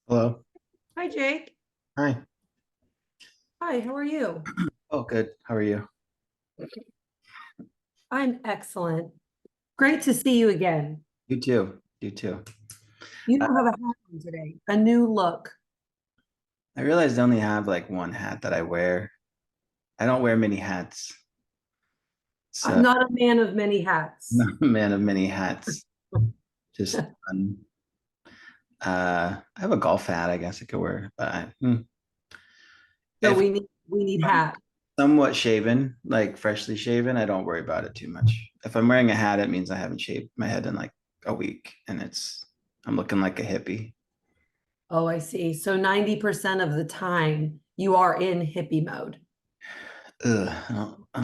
Hello. Hi, Jake. Hi. Hi, how are you? Oh, good. How are you? I'm excellent. Great to see you again. You too. You too. You Uh, don't have a hat on today. A new look. I realized I only have like one hat that I wear. I don't wear many hats. I'm So not a man of many hats. I'm not a man of many hats. Just I have a golf hat, I guess I could wear, but So if we need I'm hat. somewhat shaven, like freshly shaven, I don't worry about it too much. If I'm wearing a hat, it means I haven't shaved my head in like a week and I'm looking like a hippie. Oh, I see. So 90% of the time you are in hippie mode. We No, I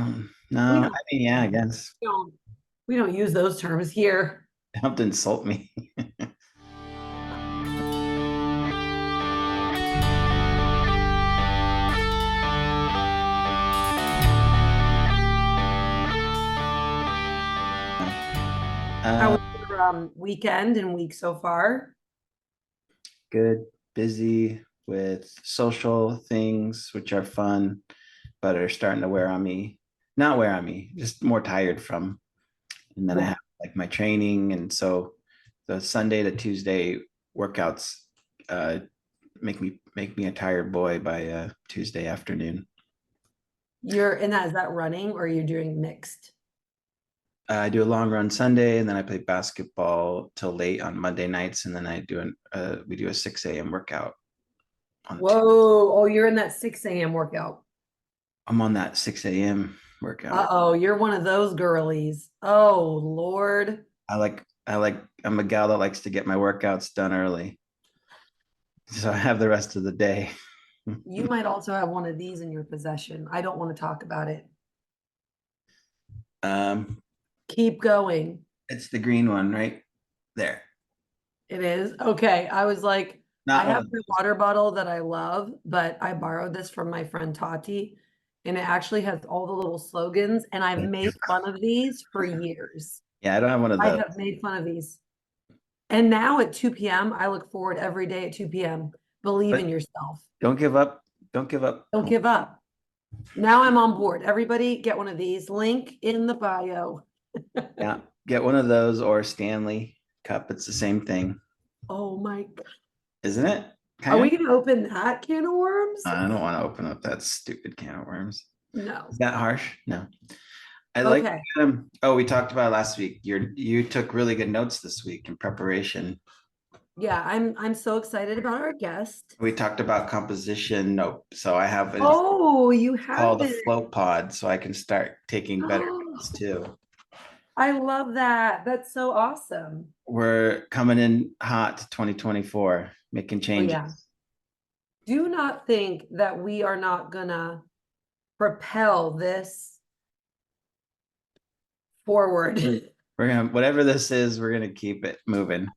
don't, mean, yeah, I guess. we don't, we don't use those terms here. Don't insult me. How Uh, was your weekend and week so far? Good, busy with social things, which are fun, but are starting to wear on me. Not wear on me, just more tired from. And then I Yeah. have like my training, and so the Sunday to Tuesday workouts uh, make me a tired boy by Tuesday afternoon. You're in that, is that running or you're doing mixed? I do a long run Sunday, and then I play basketball till late on Monday nights, and then we do a 6 a.m. workout on Tuesday. Whoa. Oh, you're in that 6 a.m. workout. I'm on that 6 a.m. workout. Uh-oh, you're one of those girlies. Oh, Lord. I'm a gal that likes to get my workouts done early. So I have the rest of the day. You might also have one of these in your possession. I don't want to talk about it. um, Keep going. it's the green one right there. It is. Okay. I was like, I Not one have of my those. water bottle that I love, but I borrowed this from my friend Tati, and it actually has all the little slogans, and I've made fun of these for years. Yeah, I don't have one of I those. have made fun of these. And now at 2 p.m., I look forward every day at 2 p.m. Believe in But yourself. don't give up. Don't give up. Don't give up. Now I'm on board. Everybody get one of these. Link in the bio. Yeah, get one of those or Stanley cup. It's the same thing, Oh my God. isn't it? Are Kind we of. going to open that can of worms? I don't want to open up that stupid can of worms. Is No. that harsh? No. I like Okay. oh, we talked about it last week. You took really good notes this week in preparation. Yeah, I'm so excited about our guest. We talked about composition. Nope. So I have it's Oh, you called have a it. float pod, so I can start taking better Oh, notes too. I love that. That's so awesome. We're coming in hot to 2024, making Oh yeah. changes. Do not think that we are not gonna propel this forward. We're gonna whatever this is, we're gonna keep it moving.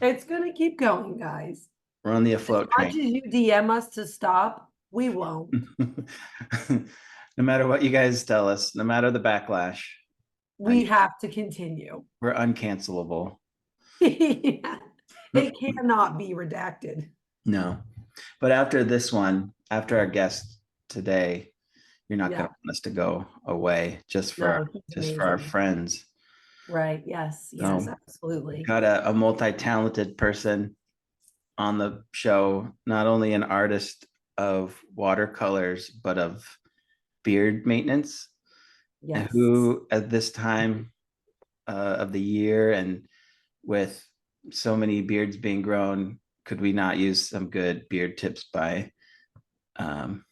It's gonna keep going, guys. We're on the As afloat much train. as you DM us to stop, we won't. No matter what you guys tell us, no matter the backlash, I We mean, have to continue. we're uncancelable. Yeah. It cannot be redacted. No. But after this one, after our guest today, you're not going Yeah. to want us to go away No, he's just for our amazing. friends. Right. Yes. Yes, So absolutely. got a multi-talented person on the show, not only an artist of watercolors, but of beard maintenance, and Yes. who at this time of the year and with so many beards being grown, could we not use some good beard tips um,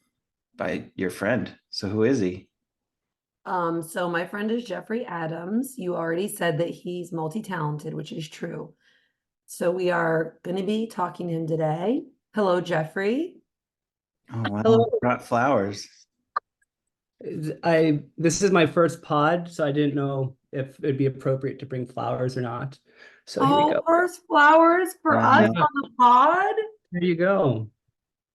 by your friend? So who is he? So my friend is Jeffrey Adams. You already said that he's multi-talented, which is true. So we are going to be talking to him today. Hello, Jeffrey. Oh wow, Hello. brought flowers. I This is my first pod, so I didn't know if it'd be appropriate to bring flowers or not. So here we Oh, go. first flowers for us Wow. Yeah, on the pod. there you go. I'm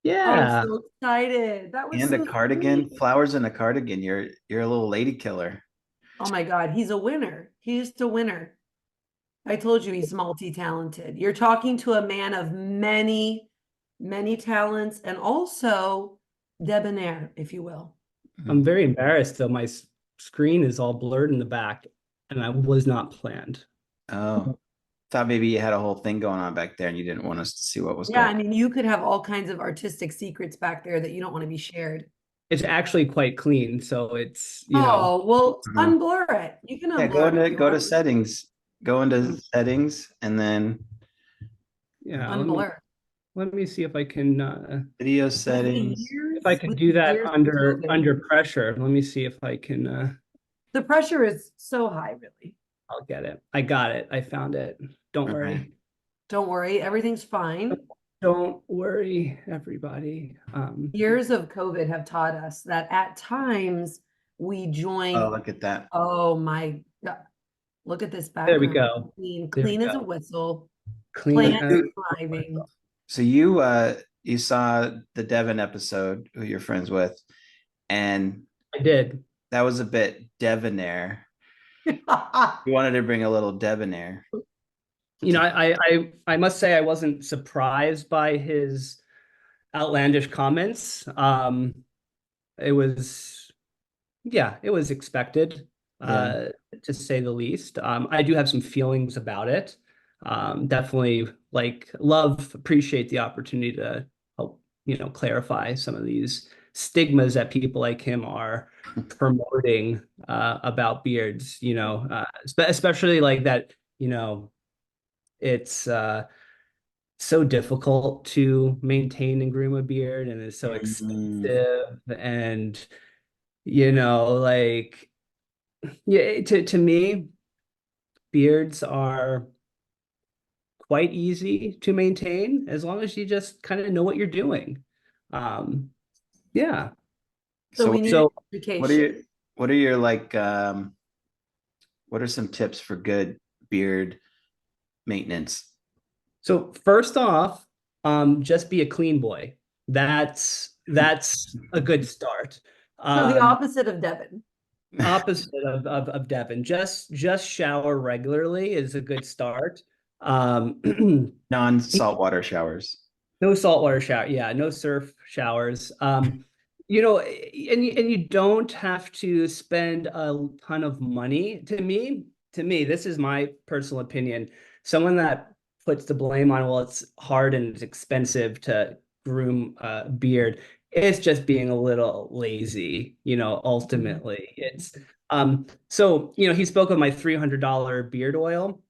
Yeah. so excited. That was And a so cardigan, sweet. flowers and a cardigan. You're a little lady killer. Oh my God, he's a winner. He's just a winner. I told you he's multi-talented. You're talking to a man of many many talents, and also debonair, if you will. I'm very embarrassed though. My screen is all blurred in the back, and I was not planned. Oh, thought maybe you had a whole thing going on back there and you didn't want us to see what was Yeah, going I mean, you could have all kinds of artistic secrets back there that you don't want to be shared. It's actually quite clean, so it's, Oh, well, on. unblur it. You can Yeah, unblur it if you go to want. settings. Go into settings and then yeah, Unblur. let me see if I can video With settings. if I could do the that years of under COVID, pressure. Let me see if I can the pressure is so high, really. I'll get it. I got it. I found it. Don't Okay. worry. Don't worry, everything's fine. Don't worry, everybody. Years of COVID have taught us that at times we Oh, join. look at that. Oh my God. Look at this There we background. go. Clean, There we clean as a go. whistle. Clean Plant as thriving. So you saw the Devon episode who you're friends with, and I did. that was a bit debonair. You wanted to bring a little debonair. You know, I must say I wasn't surprised by his outlandish comments. It was, yeah, it was expected, Yeah. to say the least. I do have some feelings about it. Definitely like love, appreciate the opportunity to help, clarify some of these stigmas that people like him are promoting about beards, especially like that, it's so difficult to maintain and groom a beard and it's so Mm, expensive and like yeah, to me, beards are quite easy to maintain as long as you just kind of know what you're doing. Um, yeah. So So we need So what are education. your what are your like what are some tips for good beard maintenance? so first off, just be a clean boy. That's a good start. So the Um, opposite of Devin. opposite of Devin. Just shower regularly is a good start. Non-saltwater showers. No saltwater shower. Yeah, no surf showers. And you don't have to spend a ton of money. To me, this is my personal opinion. Someone that puts the blame on, well, it's hard and it's expensive to groom a beard. It's just being a little lazy, ultimately. So he spoke of my $300 beard oil.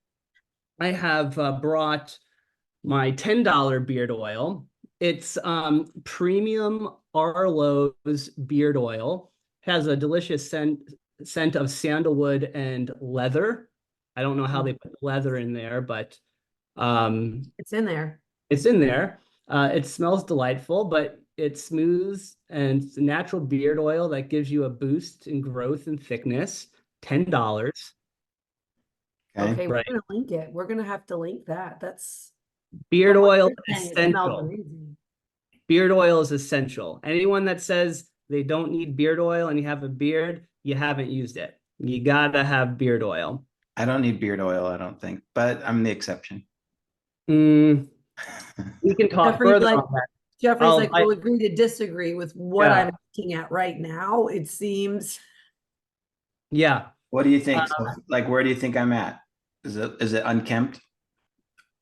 I have brought my $10 beard oil. It's premium Arlo's beard oil. Has a delicious scent of sandalwood and leather. I don't know how they put leather in there, but It's in there. it's in there. It smells delightful, but it's smooth and it's a natural beard oil that gives you a boost in growth and thickness. $10, Okay. Okay, we're right? gonna link it. We're gonna have to link that. That's Beard from what oil you're saying, it smells essential. amazing. Beard oil is essential. Anyone that says they don't need beard oil and you have a beard, you haven't used it. You gotta have beard oil. I don't need beard oil, I don't think, but I'm the exception. Mm, we can talk Jeffrey's further like, on that. Jeffrey's I'll, like, I, we'll agree to disagree with what yeah, I'm looking at right now. It seems. yeah. What do you Uh, think? So, like, where do you think I'm at? Is it unkempt?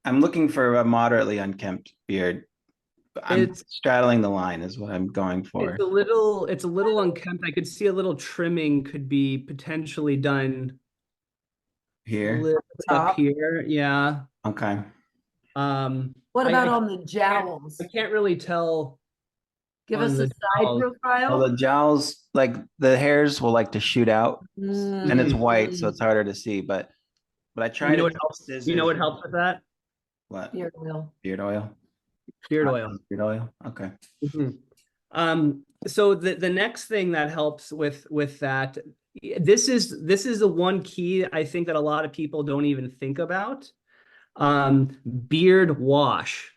I'm looking for a moderately unkempt beard. I'm it's straddling the line is what I'm going it's for a little unkempt. I could see a little trimming could be potentially done a here. little bit up Top. here. Yeah. Okay. What I about on the can't I jowls? can't really tell Give on us a the side jowls. Well, profile. the jowls, like the hairs will like to shoot out and it's Mhm. white, so Mm, it's harder to see. But I You tried know to what take helps? You know scissors. what helps with that? What? beard oil. Beard oil? Beard oil. Beard oil? Okay. Mhm. So the next thing that helps with that, this is the one key I think that a lot of people don't even think about. Beard wash.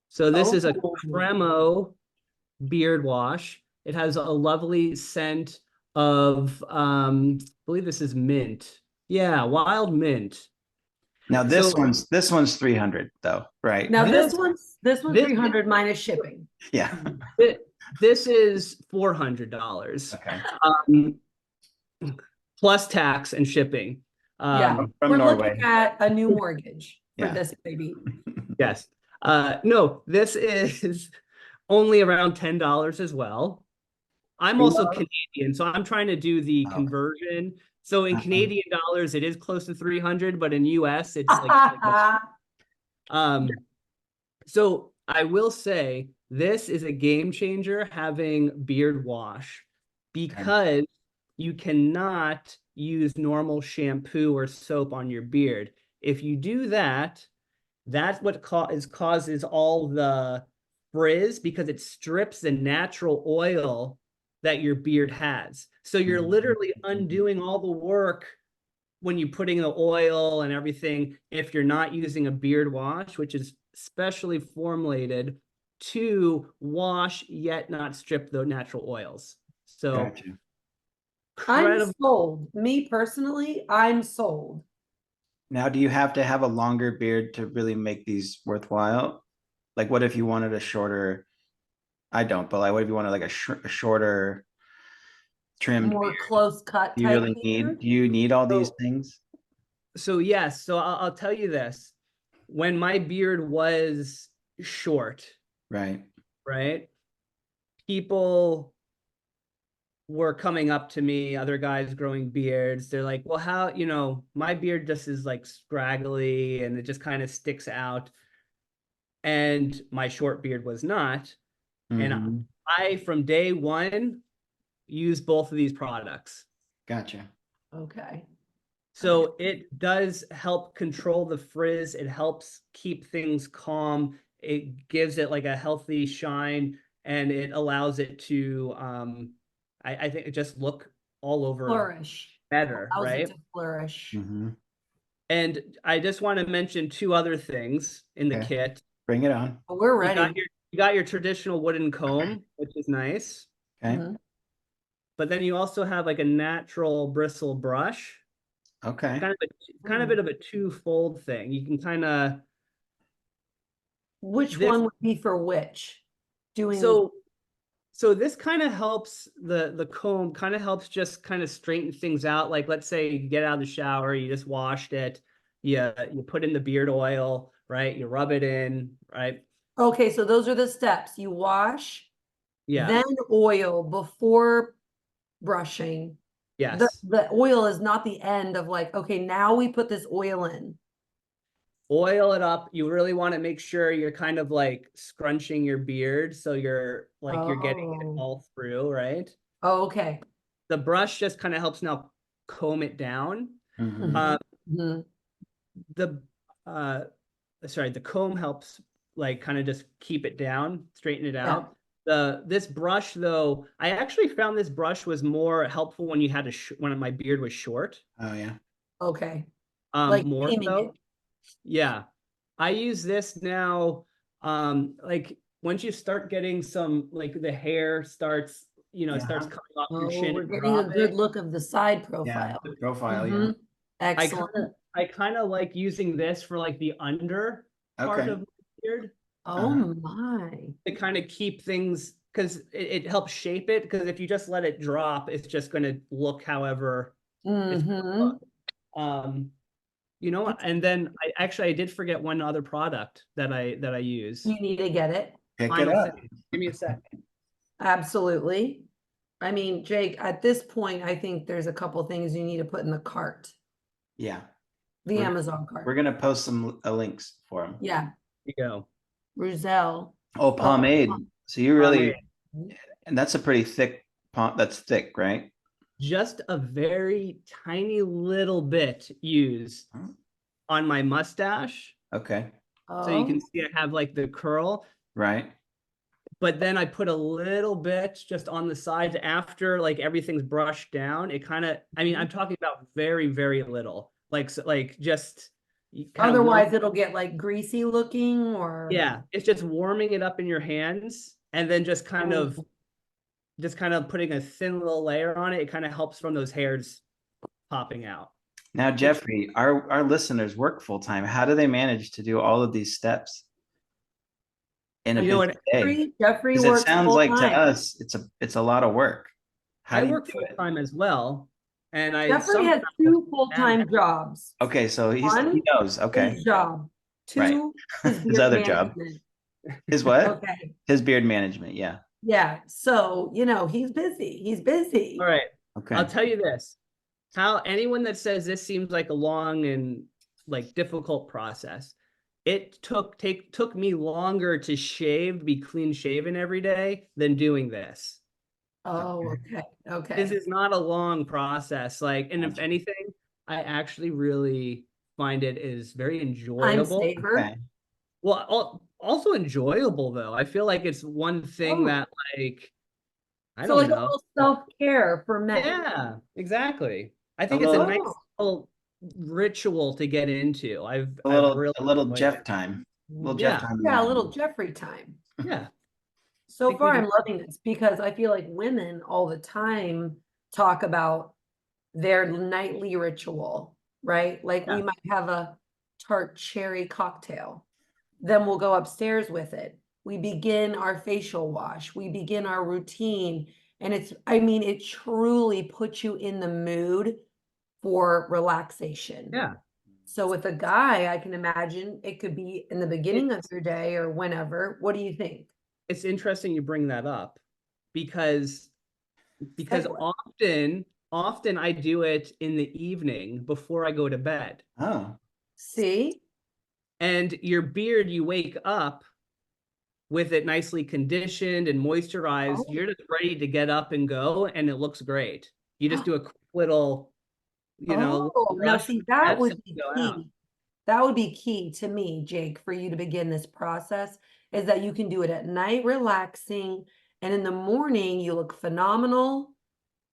So this is a Oh, Cremo beard wash. It has a lovely scent of I believe this is mint. Yeah, wild mint. Now So this one's 300 though, right? Now this this one's this 300 minus shipping. Yeah. this is $400. Okay. Um, plus tax and shipping. Yeah, From we're Norway. looking at a new mortgage for Yeah. this baby. Yes. No, this is only around $10 as well. I'm also Canadian, so I'm trying to do the Oh. conversion. So in Uh-huh. Canadian dollars, it is close to 300, but in US, it's like so I will say this is a game changer having beard wash because you cannot use normal shampoo or soap on your beard. If you do that, that's what causes all the frizz because it strips the natural oil that your beard has. So you're literally undoing all the work when you're putting the oil and everything if you're not using a beard wash, which is specially formulated to wash yet not strip the natural oils. So Gotcha. I'm incredible. sold. Me personally, I'm sold. Now, do you have to have a longer beard to really make these worthwhile? Like, what if you wanted a shorter? I don't, but like, what if you wanted like a shorter trimmed More beard? close cut Do you type really beard. do you need all these So, things? so yes, so I'll tell you this. When my beard was short, Right. right? People were coming up to me, other guys growing beards. They're like, well, how, my beard just is like scraggly and it just kind of sticks out. And my short beard was not. And Mhm. I, from day one, use both of these products. Gotcha. Okay. So it does help control the frizz. It helps keep things calm. It gives it like a healthy shine and it allows it to, I think it just look all over Flourish. better, Allows it right? to flourish. Mhm. And I just want to mention two other things in the Okay. kit. Bring it on. Oh, we're You got ready. your traditional wooden comb, which is nice. Okay. Mhm. But then you also have like a natural bristle brush. Okay. Kind of bit of a two-fold thing. You can kind of Which this one would be for which? Doing so this kind of helps the comb kind of helps just kind of straighten things out. Like let's say you get out of the shower, you just washed it, you put in the beard oil, right? You rub it in, right? Okay, so those are the steps. You wash, Yeah. then oil before brushing. Yes. The oil is not the end of like, okay, now we put this oil in. Oil it up. You really want to make sure you're kind of like scrunching your beard so you're like you're getting it Oh. all through, right? Oh, okay. The brush just kind of helps now comb it down. Mhm. Mhm. The the comb helps like kind of just keep it down, straighten it Yeah. out. This brush though, I actually found this brush was more helpful when you had when my beard was short. Oh yeah. Okay. Like More steaming so. it. Yeah. I use this now like once you start getting some like the hair starts, it starts Yeah. coming off your Oh, chin we're and getting a good dropping. look of the side Yeah. profile. The profile. Yeah. Mhm. Excellent. I kind of like using this for like the under part Okay. of my beard Oh my. to kind of keep things because it helps shape it. Because if you just let it drop, it's just going to look however it's going to Mm-hmm. look. And then I did forget one other product that I use. You need to get it. Pick it Final up. thing. Give me a second. Absolutely. I mean, Jake, at this point, I think there's a couple things you need to put in the cart, Yeah. the We're- Amazon We're cart. gonna post some links for them. Yeah, Here you go. Reuzel. Oh, pomade. So you really, Pomade. and that's a pretty thick that's thick, right? Just a very tiny little bit used on my mustache. Okay. So you Oh, can see I have like the curl, Right. but then I put a little bit just on the sides after like everything's brushed down. It kind of, I'm talking about very, very little, like just kind of otherwise it'll get like greasy looking or. yeah, it's just warming it up in your hands and then just kind of putting a thin little layer on it. It kind of helps from those hairs popping out. Now, Jeffrey, our listeners work full time. How do they manage to do all of these steps in a You know busy what? day? Jeffrey Because it works sounds full like to time. us it's a lot of work. How I do you work do full it? time as well, and I Jeffrey somehow has two manage. full-time jobs. Okay, so he One, knows. Okay, his job. right. Two, his His beard other job. management. His what? Okay. His beard management. Yeah. Yeah. So, he's busy. He's All busy. right, I'll Okay. tell you this: how anyone that says this seems like a long and like difficult process, it took me longer to shave, be clean shaven every day than doing this. Oh, okay. This Okay. is not a long process. Like, and if Gotcha. anything, I actually really find it is very Time enjoyable. saver. Okay. Well, also enjoyable though. I feel like it's one thing Oh, that like I so don't like a know. little self-care for men. Yeah, exactly. I A think it's a little nice Oh, little ritual to get into. a I've little really a little enjoyed Jeff it. time. A little Jeff Yeah, time in the yeah, a little morning. Jeffrey time. yeah. I So think we far, can. I'm loving this because I feel like women all the time talk about their nightly ritual, right? Like we Yeah, might have a tart cherry cocktail, then we'll go upstairs with it. We begin our facial wash, we begin our routine. And it truly puts you in the mood for relaxation. yeah. So with a guy, I can imagine it could be in the beginning of It's your day or whenever. What do you think? it's interesting you bring that up because Segue. often I do it in the evening before I go to bed. Oh, See? And your beard, you wake up with it nicely conditioned and moisturized. Oh, You're just ready to get up and go, and it looks great. You just do a quick little, little oh, now brush see, with that jets would and be go out. key. That would be key to me, Jake, for you to begin this process, is that you can do it at night, relaxing, and in the morning, you look phenomenal,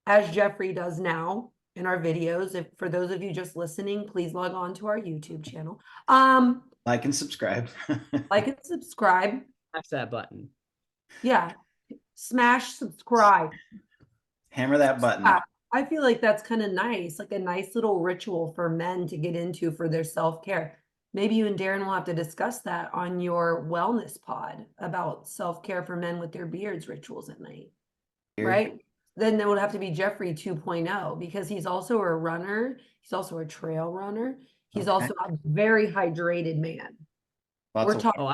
as Jeffrey does now in our videos. If for those of you just listening, please log on to our YouTube channel. like and subscribe. Like and subscribe. Press that button. Yeah, smash subscribe. Hammer that button. Yeah, I feel like that's kind of nice, like a nice little ritual for men to get into for their self-care. Maybe you and Darren will have to discuss that on your wellness pod about self-care for men with their beards rituals at night, Beard. right? Then there would have to be Jeffrey 2.0 because he's also a runner. He's also a trail runner. He's Okay. also a very hydrated man. Lots We're of. talking, Oh,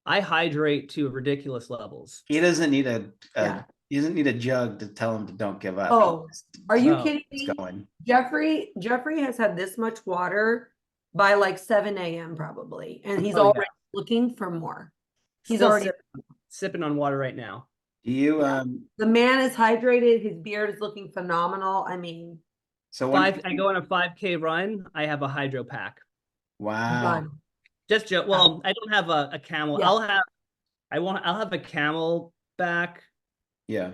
I hydrate to ridiculous levels. He doesn't need a yeah. he doesn't need a jug to tell him to don't give up. He Oh, just are you No. kidding keeps me? going. Jeffrey has had this much water by like 7 a.m. probably, and he's Oh yeah. already looking for more. He's Still already sipping on water right now. Do you yeah. The man is hydrated. His beard is looking phenomenal. I mean, so when I go on a 5K run, I have a hydro pack. wow. done. Just joke. Well, I don't have a camel. Yeah. I'll have a camel back. Yeah.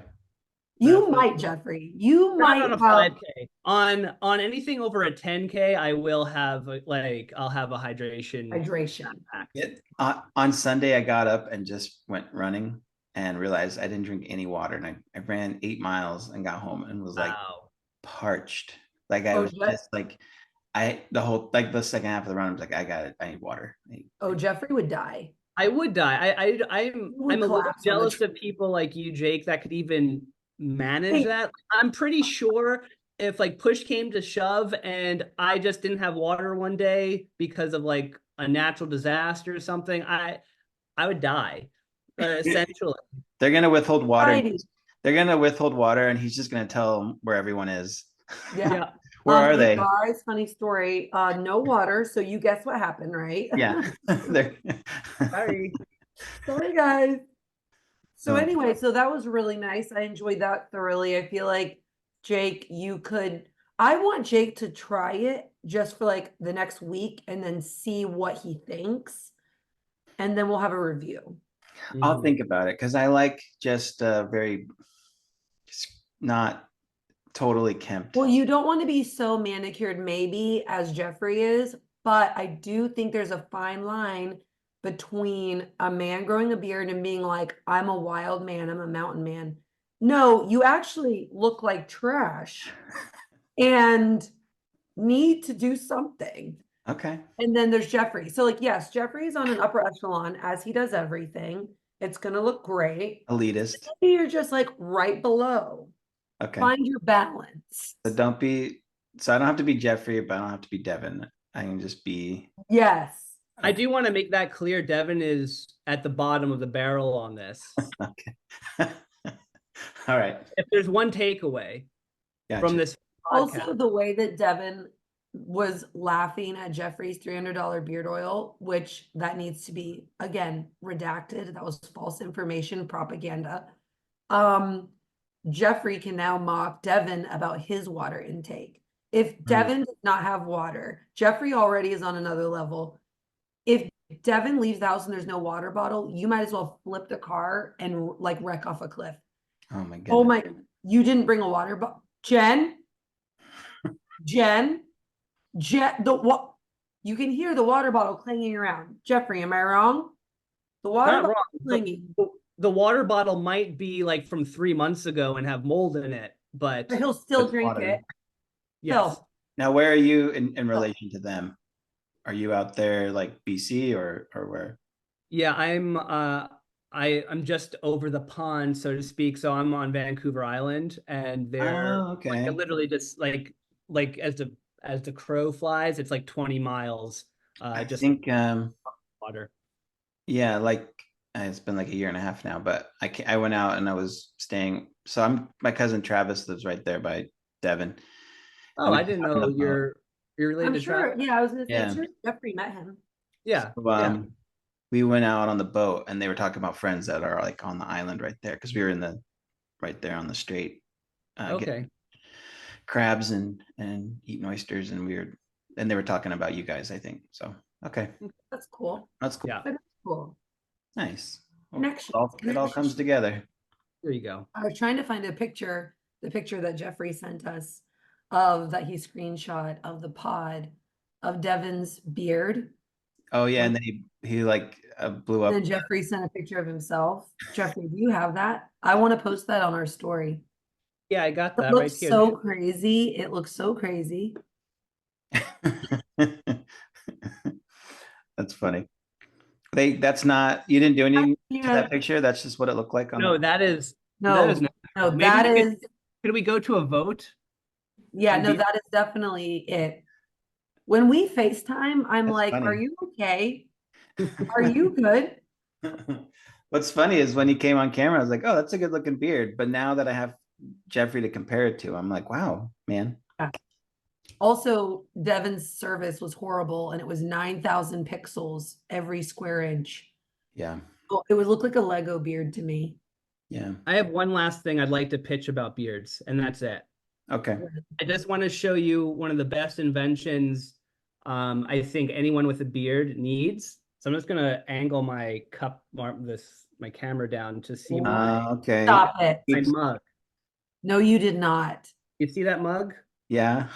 You might, Jeffrey. You Not might on a have 5K. On anything over a 10K, I will have like I'll have a hydration hydration. pack. On Sunday I got up and just went running and realized I didn't drink any water. And I ran 8 miles and got home and was like Wow. parched. Like I Oh, was just like the whole like the second half of the run, I was like, I got it. I need water. Jeffrey would die. I would die. He would I'm a little collapse on the jealous of people like you, Jake, that could even manage Hey, that. I'm pretty sure if like push came to shove and I just didn't have water one day because of like a natural disaster or something, I would die. Essentially. They're gonna withhold water. society. They're gonna withhold water, and he's just gonna tell them where everyone is. Yeah. Yeah. Where are Hey they? guys, funny story. No water, so you guess what happened, right? Yeah. They're Sorry. Sorry, guys. So so anyway, so that was really nice. I enjoyed that thoroughly. I feel like Jake, I want Jake to try it just for like the next week and then see what he thinks. And then we'll have a review. I'll Mhm. think about it because I like just very not totally kempt. Well, you don't want to be so manicured, maybe, as Jeffrey is, but I do think there's a fine line between a man growing a beard and being like, I'm a wild man, I'm a mountain man. No, you actually look like trash. And need to do something. Okay. And then there's Jeffrey. So like, yes, Jeffrey's on an upper echelon as he does everything. It's going to look great. Elitist. Maybe you're just like right below. Okay. Find your balance. So don't be, so I don't have to be Jeffrey, but I don't have to be Devin. I can just be, Yes. I do want to make that clear. Devin is at the bottom of the barrel on this. okay. All right. If there's one takeaway from Gotcha. this Also, podcast, the way that Devin was laughing at Jeffrey's $300 beard oil, which that needs to be, again, redacted. That was false information, propaganda. Jeffrey can now mock Devin about his water intake. If Devin does not have water, Jeffrey already is on another level. If Devin leaves the house and there's no water bottle, you might as well flip the car and like wreck off a cliff. Oh my goodness. Oh my, you didn't bring a water bottle. Jen, what? You can hear the water bottle clanging around. Jeffrey, am I wrong? The water not bottle wrong. clanging. The water bottle might be like from 3 months ago and have mold in it, but But he'll still It's drink water. it. yes. So, Now, where are you in relation to them? Are you out there like BC or where? Yeah, I'm just over the pond, so to speak. So I'm on Vancouver Island, and they're Oh, okay. literally just like as the crow flies, it's like 20 miles. I Just think water. yeah, like it's been like a year and a half now, but I went out and I was staying. So my cousin Travis lives right there by Devon. Oh, And we I were didn't talking know about- you're related I'm to sure. Travis. Yeah, I was gonna say, I'm Yeah. sure Jeffrey met him. Yeah, So, yeah. we went out on the boat and they were talking about friends that are like on the island right there because we were in the right there on the strait. Getting Okay. crabs and eating oysters and weird. And they were talking about you guys, I think. So okay, That's cool. that's cool. Yeah, But it's cool. Nice. Well, Connections, it all comes together. there you go. I was trying to find a picture, the picture that Jeffrey sent us of that he screenshot of the pod of Devin's beard. Oh yeah, and then he like blew And up. then Jeffrey sent a picture of himself. Jeffrey, do you have that? I want to post that on our story. Yeah, I got It that right looks here. so crazy. It looks so crazy. That's funny. That's not, you didn't do anything to Yeah. that picture. That's just what it looked like on No, the that is No, not. no, Maybe that we is, could we go to a vote? yeah, on no, beard? that is definitely it. When we FaceTime, I'm That's like, are funny. you okay? Are you good? What's funny is when he came on camera, I was like, oh, that's a good looking beard. But now that I have Jeffrey to compare it to, I'm like, wow, man. Also, Devin's service was horrible and it was 9,000 pixels every square inch. Yeah. Oh, it would look like a Lego beard to me. Yeah. I have one last thing I'd like to pitch about beards, and that's it. Okay. I just want to show you one of the best inventions I think anyone with a beard needs. So I'm just gonna angle my my camera down to see my Okay. Stop it. mug. No, you did not. You see that mug? Yeah.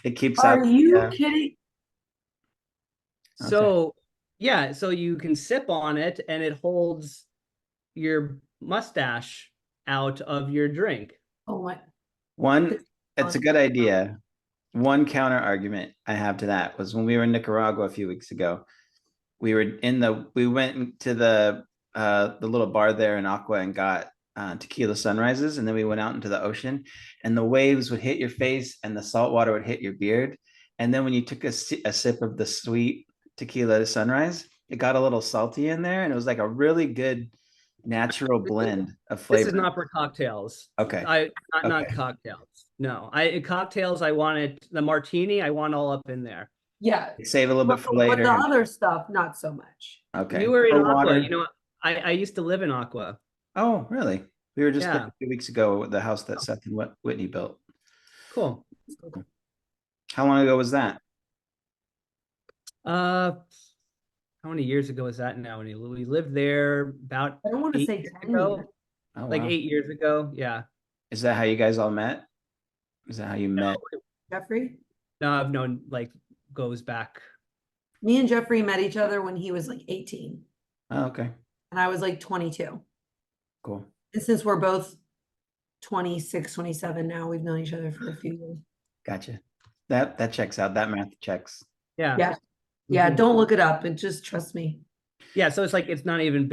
It keeps Are out. you Yeah. kidding? Okay. So yeah, so you can sip on it and it holds your mustache out of your drink. Oh my. One, it's a good idea. One counter argument I have to that was when we were in Nicaragua a few weeks ago. We went to the little bar there in Aqua and got tequila sunrises, and then we went out into the ocean, and the waves would hit your face, and the salt water would hit your beard, and then when you took a sip of the sweet tequila sunrise, it got a little salty in there, and it was like a really good natural blend of flavor. This is not for cocktails. Okay. Not Okay. cocktails. No, cocktails. I want it. The martini. I want all up in there. Yeah. Save a little bit for But later. the other stuff, not so much. Okay. You were in For Aqua. water. You know, I used to live in Aqua. Oh, really? We were just there Yeah. a few weeks ago at the house that Seth and Whitney built. Cool. How long ago was that? How many years ago was that now? We lived there about I don't want to 8 say years 10 ago. years. Oh, Like wow. 8 years ago. Yeah. Is that how you guys all met? Is that how you met? Jeffrey? No, I've known like goes back. Me and Jeffrey met each other when he was like 18 Oh, okay. and I was like 22. Cool. And since we're both 26, 27 now, we've known each other for a few years. Gotcha. That checks out. That math checks. Yeah. Yeah. Yeah, Mhm. don't look it up and just trust me. Yeah, so it's like it hasn't even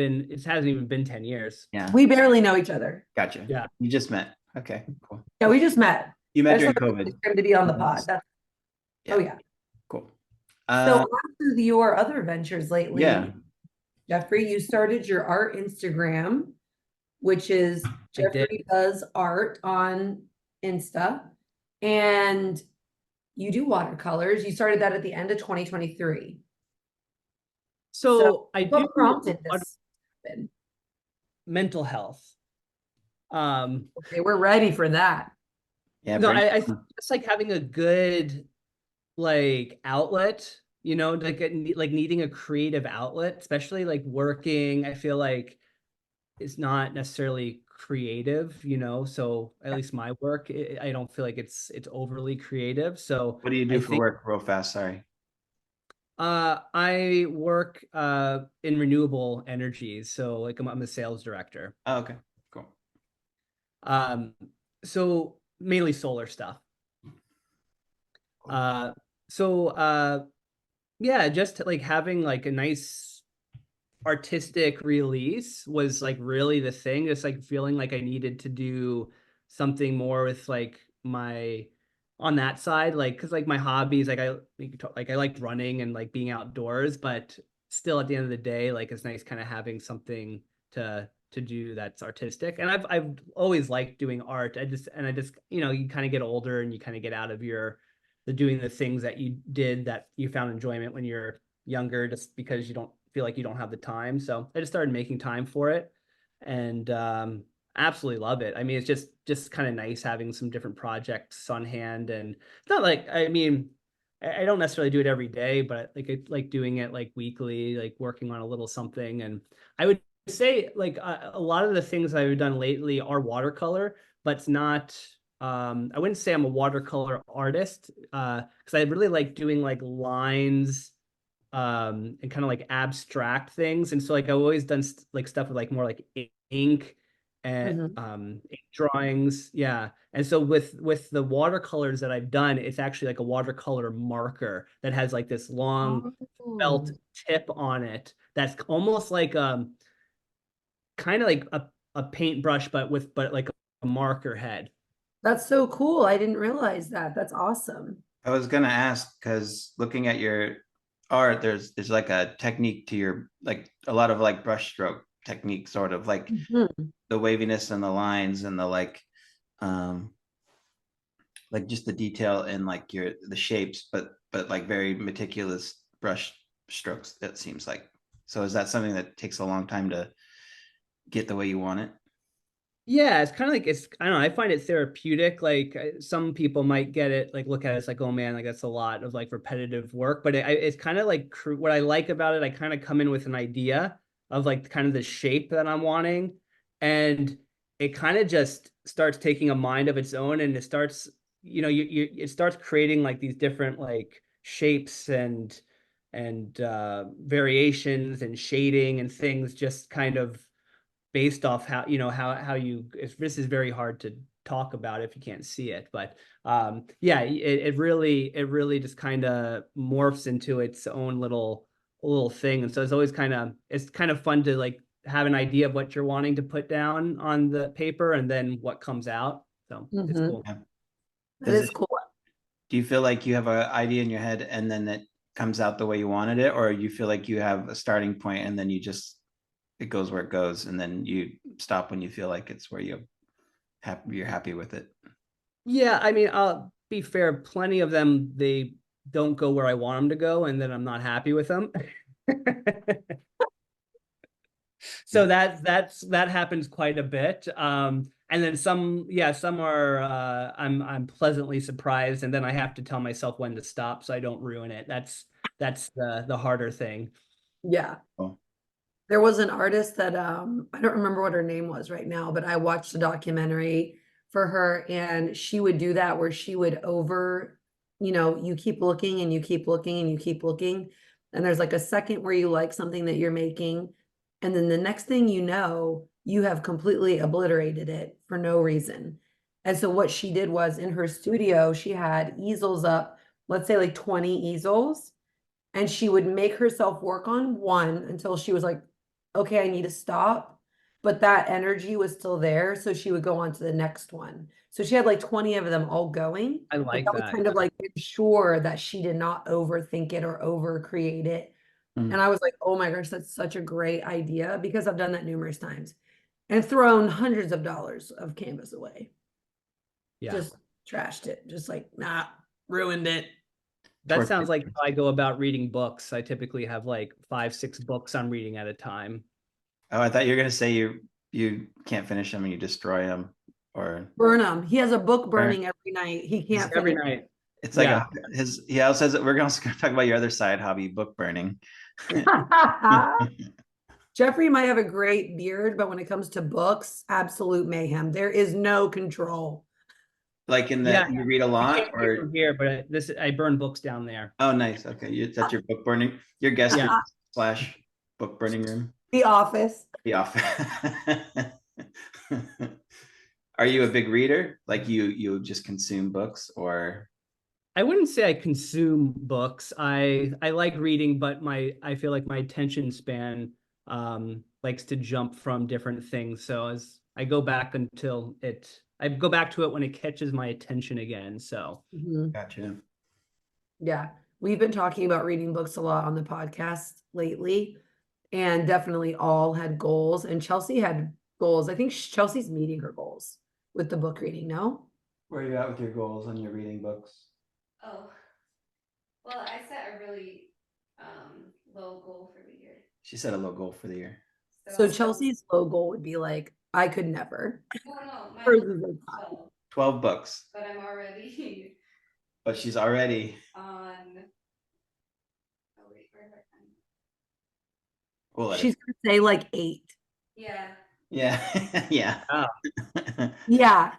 been 10 years. Yeah. We barely know each other. Gotcha. Yeah. You just met. Okay, cool. Yeah, we just met. You I met just during wanted COVID. him to be on the pod. That's, Yeah. oh yeah. Cool. So on to your other ventures lately, Yeah. Jeffrey, you started your art Instagram, which is I did. Jeffrey Does Art on Insta, and you do watercolors. You started that at the end of 2023. So I do What prompted this? mental health. Okay, we're ready for that. Yeah. No, bring I it think on. it's like having a good like outlet, you know, like like needing a creative outlet, especially like working. I feel like it's not necessarily creative, you know. So at least my work, I don't feel like it's overly creative. So What do you I do for think work real fast? Sorry. I work in renewable energies. So like I'm a sales director. Oh, okay. Cool. Um, so mainly solar stuff. Cool. So yeah, just like having like a nice artistic release was like really the thing. Just like feeling like I needed to do something more with like my on that side, like because like my hobbies, like I liked running and like being outdoors, but still at the end of the day, like it's nice kind of having something to do that's artistic. And I've always liked doing art. I just you know you kind of get older and you kind of get out of your the doing the things that you did that you found enjoyment when you're younger, just because you don't feel like you don't have the time. So I just started making time for it, and absolutely love it. I mean, it's just kind of nice having some different projects on hand, and it's not like I mean, I don't necessarily do it every day, but like I like doing it like weekly, like working on a little something. And I would say like a lot of the things I've done lately are watercolor, but it's not. I wouldn't say I'm a watercolor artist, because I really like doing like lines and kind of like abstract things. And so like I've always done like stuff with like more like ink and Mhm. ink drawings. Yeah. And so with the watercolors that I've done, it's actually like a watercolor marker that has like this long felt Oh, tip on it that's almost like kind of like a paintbrush but like a marker head. that's so cool. I didn't realize that. That's awesome. I was gonna ask because looking at your art, there's like a technique to your like a lot of like brushstroke technique, sort of like Mhm. the waviness and the lines and the um like just the detail in like your the shapes, but like very meticulous brush strokes, it seems like. So is that something that takes a long time to get the way you want it? Yeah, it's kind of like I don't know, I find it therapeutic. Like some people might get it, like look at it, it's like, oh man, like that's a lot of like repetitive work. But it's kind of like what I like about it, I kind of come in with an idea of like kind of the shape that I'm wanting. And it kind of just starts taking a mind of its own, and it starts, you know, it starts creating like these different like shapes and variations and shading and things just kind of based off how you know how you this is very hard to talk about if you can't see it, but yeah, it really just kind of morphs into its own little thing. And so it's kind of fun to like have an idea of what you're wanting to put down on the paper and then what comes out. So it's Mhm. cool. Yeah. That Does is it cool. do you feel like you have an idea in your head and then it comes out the way you wanted it, or you feel like you have a starting point and then you just it goes where it goes and then you stop when you feel like it's where you're happy with it? Yeah, I mean, I'll be fair, plenty of them they don't go where I want them to go, and then I'm not happy with them. So that happens quite a bit. And then some, yeah, some are I'm pleasantly surprised, and then I have to tell myself when to stop so I don't ruin it. That's the harder thing. Yeah. Cool. There was an artist that I don't remember what her name was right now, but I watched a documentary for her, and she would do that where she would you keep looking and you keep looking and you keep looking, and there's like a second where you like something that you're making, and then the next thing you know, you have completely obliterated it for no reason. And so what she did was in her studio, she had easels up, let's say like 20 easels, and she would make herself work on one until she was like, okay, I need to stop. But that energy was still there. So she would go on to the next one. So she had like 20 of them all going. I But like that was that. kind of like ensure that she did not overthink it or over create it. And I was like, oh my gosh, that's such a great idea because I've done that numerous times and thrown hundreds of dollars of canvas away. Yeah. Just trashed it. Just like, nah, ruined it. That sounds like how I go about reading books. I typically have like 5, 6 books I'm reading at a time. Oh, I thought you were gonna say you can't finish them and you destroy them, or Burn them. He has a book burning every night. He can't Every finish. night. it's like Yeah. he also says that we're also gonna talk about your other side hobby, book burning. Jeffrey might have a great beard, but when it comes to books, absolute mayhem. There is no control. Like Yeah. you read a You lot, can't see or from here, but I burn books down there. oh, nice. Okay, that's your book burning, your guest Yeah. room slash book burning room. The Office. The office. Are you a big reader? Like you just consume books, or I wouldn't say I consume books. I like reading, but I feel like my attention span likes to jump from different things. So as I go back I go back to it when it catches my attention again. So gotcha. Yeah. We've been talking about reading books a lot on the podcast lately, and definitely all had goals. And Chelsea had goals. I think Chelsea's meeting her goals with the book reading, no? Where are you at with your goals on your reading books? Oh, well, I set a really low goal for the year. She set a low goal for the year. So Chelsea's low goal would be like, I could never. No, Hers mine is like, is 12, 12 books, but I'm already but she's already. on. Oh wait, where have I found it? We'll let she's it. gonna say like 8. Yeah. Yeah, yeah. Oh. Yeah.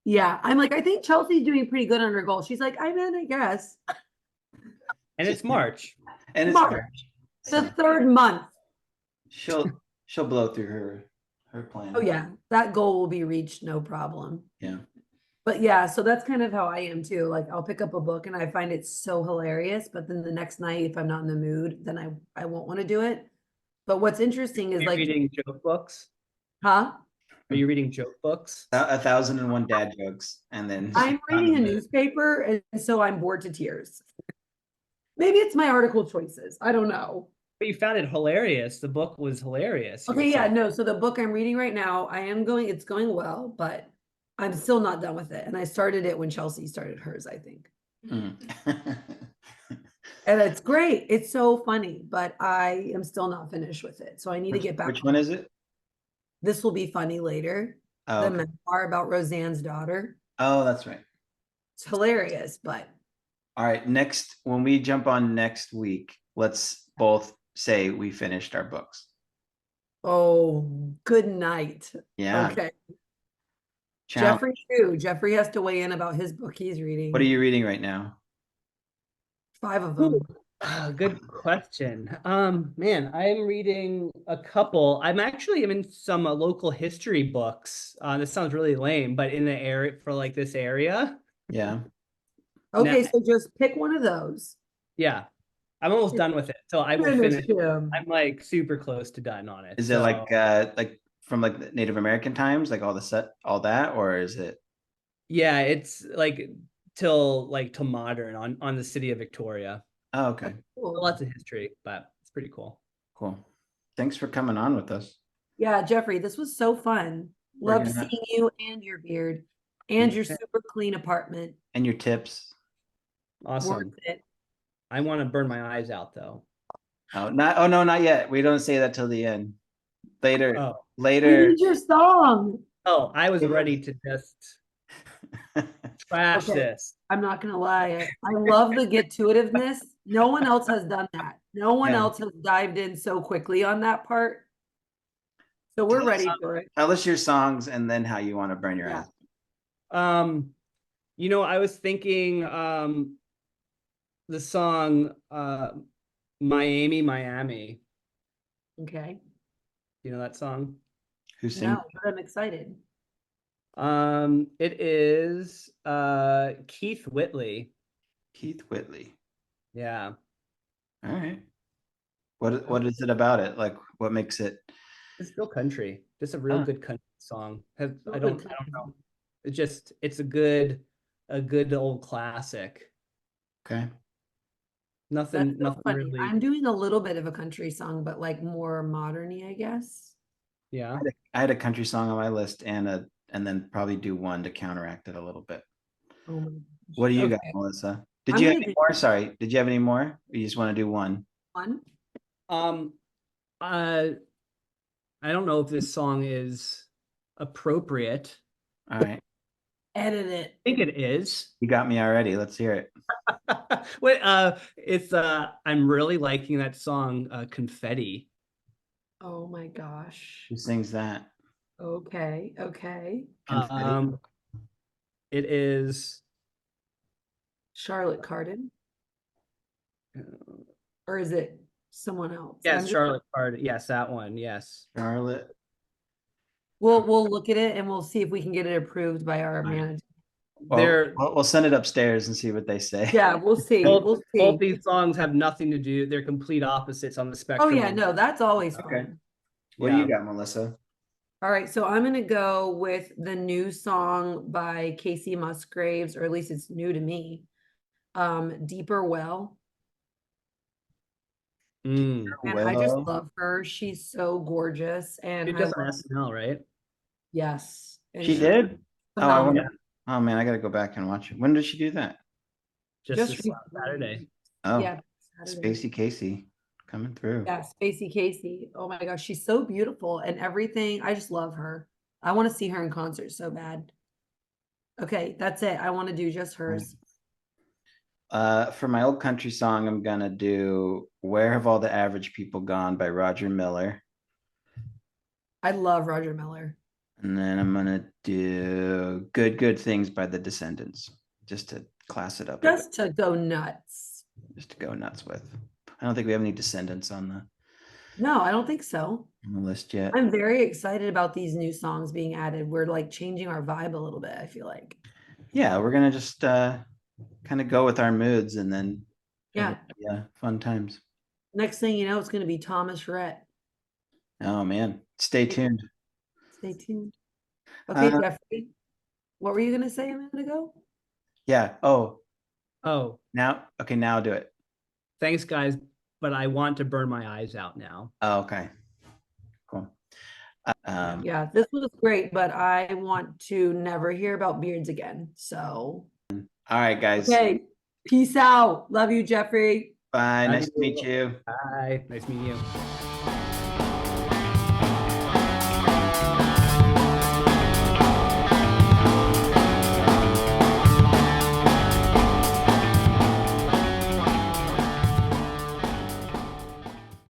Yeah. I'm like, I think Chelsea's doing pretty good on her goal. She's like, I mean, I guess. and it's March. And it's March. March, The so third month. she'll blow through her plan. Oh yeah, that goal will be reached, no problem. Yeah. But yeah, so that's kind of how I am too. Like I'll pick up a book and I find it so hilarious, but then the next night, if I'm not in the mood, then I won't want to do it. But what's interesting is Are you like, reading joke books? huh? Are you reading joke books? 1,001 dad jokes, and then I'm reading a newspaper, and so I'm bored to tears. Maybe it's my article choices. I don't know. But you found it hilarious. The book was hilarious. you Okay, were yeah, saying. no. So the book I'm reading right now, it's going well, but I'm still not done with it. And I started it when Chelsea started hers, I think. Mm. And it's great. It's so funny, but I am still not finished with it. So I need to get back. Which one is it? This will be funny later. Oh, The okay. memoir about Roseanne's daughter. Oh, that's right. It's hilarious, but All right. Next, when we jump on next week, let's both say we finished our books. oh, good night. Yeah. Okay. Challenge. Jeffrey too. Jeffrey has to weigh in about his book he's reading. What are you reading right now? 5 of them. Good question. Man, I'm reading a couple. I'm in some local history books. This sounds really lame, but in the area for like this area. Yeah. Okay, Now- so just pick one of those. Yeah, I'm almost done with it. So I will Finish finish. him. I'm like super close to done on it. Is it like from like the Native American times, like all that, or is it? Yeah, it's like till modern on the city of Victoria. Oh, okay. Cool. Lots of history, but it's pretty cool. Cool. Thanks for coming on with us. Yeah, Jeffrey, this was so fun. We're Love gonna- seeing you and your beard and your super clean apartment. And your tips. Awesome. Worth it. I want to burn my eyes out though. Oh, no, not yet. We don't say that till the end. Later. Oh, We Later. need your song. I was ready to just trash Okay. this. I'm not gonna lie. I love the get to itiveness. No one else has done that. No one Yeah. else has dived in so quickly on that part. So we're ready for it. Tell us your songs and then how you want to burn your Yeah. I eyes. was thinking the song Miami. Okay. You know that song? Who sings? No, but I'm excited. It is Keith Whitley. Keith Whitley. Yeah. All right. What is it about it? Like, what makes it? It's real country. Just a real Oh, good country song. I Real don't good know. It's a good old classic. okay. That's Nothing so funny. really. I'm doing a little bit of a country song, but like more modern-y, I guess. Yeah. I had a country song on my list and then probably do one to counteract it a little bit. Oh my What do gosh. you got, Okay. Melissa? Did I'm you have gonna any do more? Sorry, did you have any more? Or you just want to do one? one. Um, I don't know if this song is appropriate. All right. Edit it. I think it is. You got me already. Let's hear it. Wait, it's I'm really liking that song, Confetti. Oh my gosh. Who sings that? Okay. Okay. Confetti. It is Charlotte Cardin, or is it someone else? I'm yes, just Charlotte Card. Yes, that one. Yes. Charlotte. we'll look at it and we'll see if we can get it approved by our Right. manager. Well, They're we'll send it upstairs and see what they say. Yeah, we'll see. both We'll both see. these songs have nothing to do. They're complete opposites on the Oh spectrum. yeah, no, that's always Okay. fun. What do you Yeah. got, Melissa? All right, so I'm gonna go with the new song by Casey Musgraves, or at least it's new to me. Deeper Well. Mm. And I just Willow. love her. She's so gorgeous. And She I just love, SNL, right? yes. And She she's did? Oh, I phenomenal. wonder. Oh man, I gotta go back and watch it. When did she do that? Just Just this last recently. Saturday. Oh, Yeah, Saturday. Spacey Casey coming through. Yeah, Spacey Casey. Oh my gosh, she's so beautiful and everything. I just love her. I want to see her in concert so bad. Okay, that's it. I want to do just hers. For my old country song, I'm gonna do "Where Have All the Average People Gone" by Roger Miller, I love Roger Miller. and then I'm gonna do "Good Things" by the Descendants, just to class it up a bit, Just to go nuts. just to go nuts with. I don't think we have any Descendants on No, I don't think so. the list yet. I'm very excited about these new songs being added. We're like changing our vibe a little bit, I feel like. Yeah, we're gonna just kind of go with our moods, and then Yeah. yeah, fun times. Next thing you know, it's going to be Thomas Rhett. Oh man, stay tuned. Stay tuned. Okay, Uh, Jeffrey, what were you going to say a minute ago? Yeah. Oh, Oh, now okay, now do it. thanks, guys. But I want to burn my eyes out now. Oh, okay. Cool. Yeah, this was great, but I want to never hear about beards again. So, All right, guys. okay, peace out. Love you, Jeffrey. Bye. Love Nice to meet you. Bye. Nice meeting you.